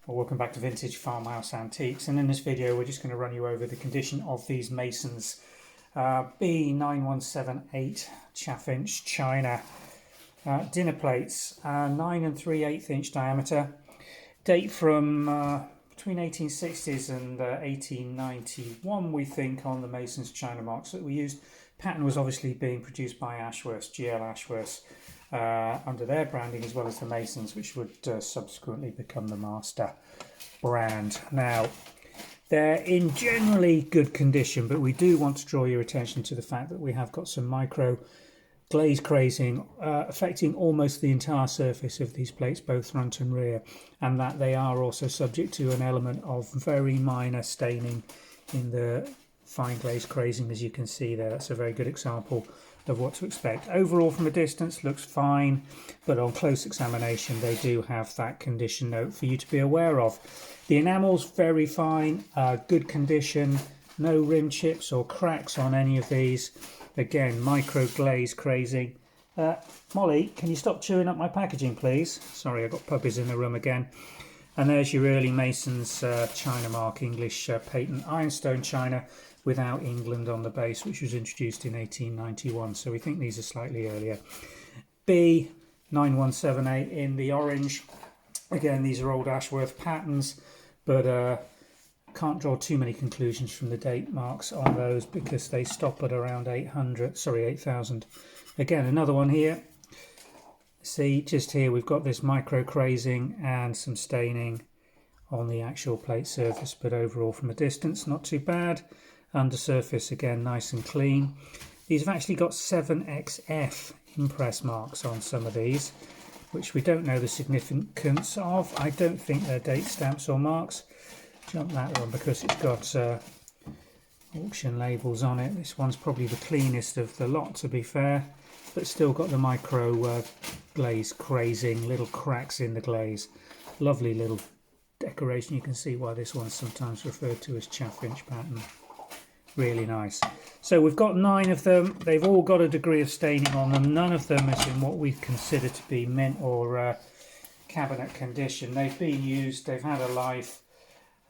Well, welcome back to Vintage Farmhouse Antiques, and in this video we're just going to run you over the condition of these Masons B9178 Chaffinch China dinner plates, 9 3/8 inch diameter, date from between 1860s and 1891 we think on the Masons China marks that we used. Pattern was obviously being produced by Ashworth, GL Ashworth, under their branding, as well as the Masons, which would subsequently become the master brand. Now, they're in generally good condition, but we do want to draw your attention to the fact that we have got some micro glaze crazing affecting almost the entire surface of these plates, both front and rear, and that they are also subject to an element of very minor staining in the fine glaze crazing, as you can see there. That's a very good example of what to expect. Overall, from a distance, looks fine, but on close examination they do have that condition note for you to be aware of. The enamel's very fine, good condition, no rim chips or cracks on any of these. Again, micro glaze crazing. Molly, can you stop chewing up my packaging, please? Sorry, I've got puppies in the room again. And there's your early Masons China mark, English patent ironstone China, without England on the base, which was introduced in 1891. So we think these are slightly earlier. B9178 in the orange. Again, these are old Ashworth patterns, but can't draw too many conclusions from the date marks on those because they stop at around 8,000. Again, another one here. See, just here we've got this micro crazing and some staining on the actual plate surface, but overall from a distance not too bad. Undersurface again nice and clean. These have actually got 7XF impress marks on some of these, which we don't know the significance of. I don't think they're date stamps or marks. Jump that one because it's got auction labels on it. This one's probably the cleanest of the lot, to be fair, but still got the micro glaze crazing, little cracks in the glaze. Lovely little decoration. You can see why this one's sometimes referred to as Chaffinch pattern. Really nice. So we've got 9 of them. They've all got a degree of staining on them. None of them is in what we consider to be mint or cabinet condition. They've been used, they've had a life.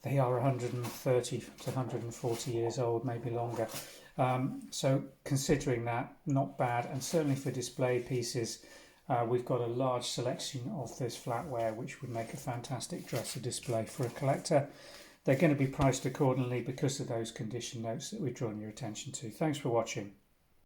They are 130 to 140 years old, maybe longer. So considering that, not bad. And certainly for display pieces, we've got a large selection of this flatware, which would make a fantastic dresser display for a collector. They're going to be priced accordingly because of those condition notes that we've drawn your attention to. Thanks for watching.